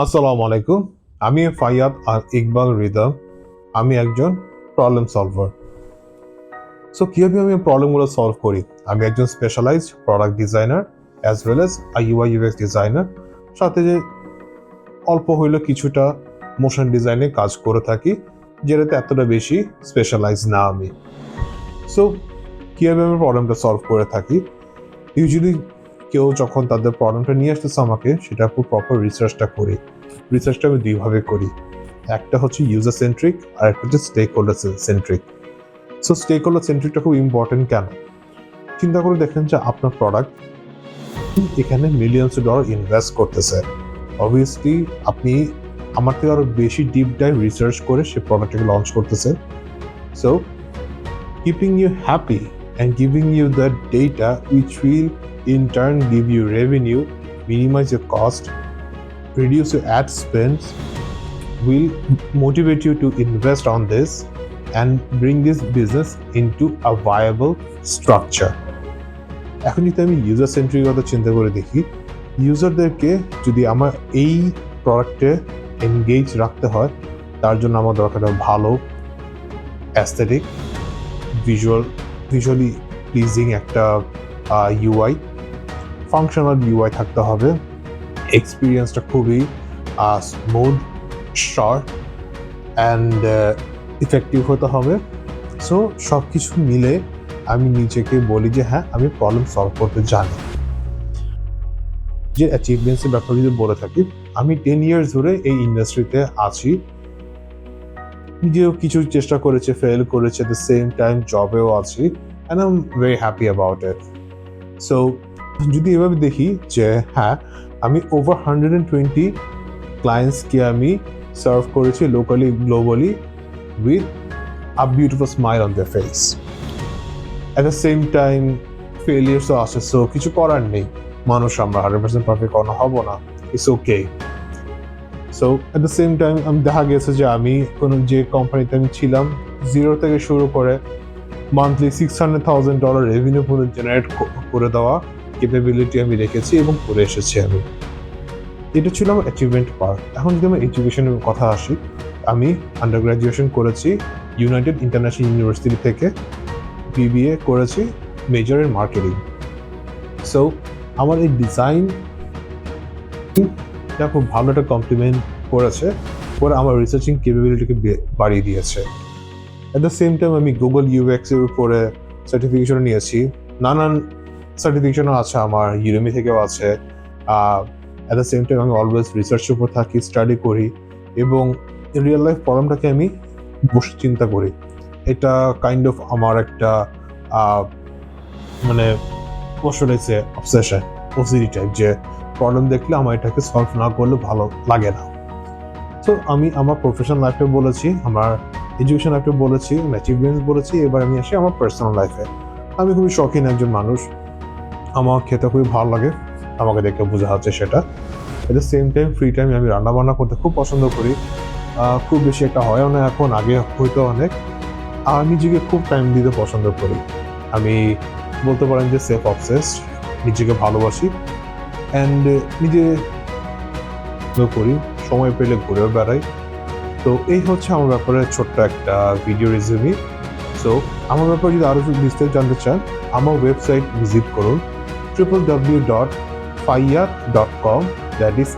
আসসালামু আলাইকুম। আমি ফাইয়াত আল ইকবাল রিদম। আমি একজন প্রবলেম সলভার। সো কিভাবে আমি প্রবলেমগুলো সলভ করি? আমি একজন specialised product designer as well as UI UX designer. সাথে যে অল্প হইলেও কিছুটা মোশন ডিজাইনে কাজ করে থাকি, যেটাতে এতটা বেশি স্পেশালাইজ না আমি। সো কিভাবে আমি প্রবলেমটা সলভ করে থাকি? ইউজুয়ালি কেউ যখন তাদের প্রবলেমটা নিয়ে আসতেছে আমাকে, সেটার উপর প্রপার রিসার্চটা করি। রিসার্চটা আমি দুইভাবে করি। একটা হচ্ছে ইউজার সেন্ট্রিক আর একটা হচ্ছে stakeholder centric. So stakeholder সেন্ট্রিকটা খুব ইম্পর্টেন্ট কেন? চিন্তা করে দেখেন যে আপনার প্রোডাক্ট এখানে মিলিয়নস ডলার ইনভেস্ট করতেছে। অবভিয়াসলি আপনি আমার থেকে আরো বেশি ডিপ ডাইভ রিসার্চ করে সে প্রোডাক্টটাকে লঞ্চ করতেছে। So keeping you happy and giving you the data which will in turn give you revenue, minimize your cost, reduce your ad spends, will motivate you to invest on this and bring this business into a viable structure. এখন যদি আমি user centric কথা চিন্তা করে দেখি, ইউজারদেরকে যদি আমার এই প্রোডাক্টে এনগেজ রাখতে হয়, তার জন্য আমার দরকার ভালো অ্যাস্থেটিক ভিজুয়ালি প্লিজিং একটা ইউআই, ফাংশনাল ইউআই থাকতে হবে, এক্সপিরিয়েন্সটা খুবই স্মুথ, শর্ট অ্যান্ড ইফেক্টিভ হতে হবে। সো সব কিছু মিলে আমি নিজেকে বলি যে হ্যাঁ, আমি প্রবলেম সলভ করতে জানি। যে অ্যাচিভমেন্টসের ব্যাপারে যদি বলে থাকি, আমি 10 ইয়ার্স ধরে এই ইন্ডাস্ট্রিতে আছি। নিজেও কিছু চেষ্টা করেছে, ফেল করেছে, দ্য সেম টাইম জবেও আছি and I am very happy about it. So যদি এভাবে দেখি যে হ্যাঁ, আমি ওভার 120 ক্লায়েন্টসকে আমি সার্ভ করেছি locally, globally, with a beautiful smile on the face. At the same time ফেলিয়ার্সও আসে, সো কিছু করার নেই, মানুষ আমরা 100% পারফেক্ট কখনো হবো না, it's okay. So at the same time আমি দেখা গেছে যে আমি কোনো যে কোম্পানিতে আমি ছিলাম, জিরো থেকে শুরু করে মান্থলি $600,000 রেভিনিউ পর্যন্ত জেনারেট করে দেওয়া ক্যাপাবিলিটি আমি রেখেছি এবং করে এসেছি আমি। এটা ছিল আমার অ্যাচিভমেন্ট পার্ট। এখন যদি আমার এডুকেশনের কথা আসি, আমি আন্ডার গ্র্যাজুয়েশন করেছি ইউনাইটেড ইন্টারন্যাশনাল ইউনিভার্সিটি থেকে, বিবিএ করেছি মেজর ইন মার্কেটিং। সো আমার এই ডিজাইন খুব ভালো একটা কমপ্লিমেন্ট করেছে, পরে আমার রিসার্চিং ক্যাপাবিলিটিকে বাড়িয়ে দিয়েছে। অ্যাট দ্য সেম টাইম আমি গুগল ইউএক্স এর উপরে সার্টিফিকেশন নিয়েছি, নানান সার্টিফিকেশনও আছে আমার, ইউডেমি থেকেও আছে। অ্যাট দ্য সেম টাইম আমি অলওয়েজ রিসার্চের উপর থাকি, স্টাডি করি এবং রিয়েল লাইফ প্রবলেমটাকে আমি বসে চিন্তা করি। এটা কাইন্ড অফ আমার একটা মানে আসলে অবসেশন, ওসিডি টাইপ, যে প্রবলেম দেখলে আমার এটাকে সলভ না করলে ভালো লাগে না। সো আমি আমার প্রফেশনাল লাইফে বলেছি, আমার এডুকেশন লাইফে বলেছি, অ্যাচিভমেন্টস বলেছি, এবার আমি আসি আমার পার্সোনাল লাইফে। আমি খুবই শৌখিন একজন মানুষ, আমার খেতে খুবই ভালো লাগে, আমাকে দেখে বোঝা যাচ্ছে সেটা। At the same time free time আমি রান্নাবান্না করতে খুব পছন্দ করি। খুব বেশি একটা হয়ও না এখন, আগে হয়তো অনেক। আর নিজেকে খুব টাইম দিতে পছন্দ করি। আমি বলতে পারেন যে সেলফ অবসেসড, নিজেকে ভালোবাসি অ্যান্ড নিজে করি, সময় পেলে ঘুরেও বেড়াই। তো এই হচ্ছে আমার ব্যাপারে ছোট্ট একটা ভিডিও রেজিউমি। সো আমার ব্যাপারে যদি আরও বিস্তারিত জানতে চান, আমার ওয়েবসাইট ভিজিট করুন www.faiyath.com, that is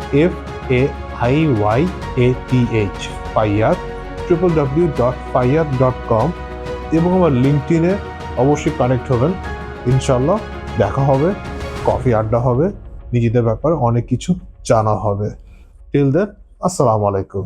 FAIYATH, ফাইয়াত, www.faiyath.com, এবং আমার লিঙ্কডইনে অবশ্যই কানেক্ট হবেন। ইনশাল্লাহ দেখা হবে, কফি আড্ডা হবে, নিজেদের ব্যাপারে অনেক কিছু জানা হবে। টিল দেন, আসসালামু আলাইকুম।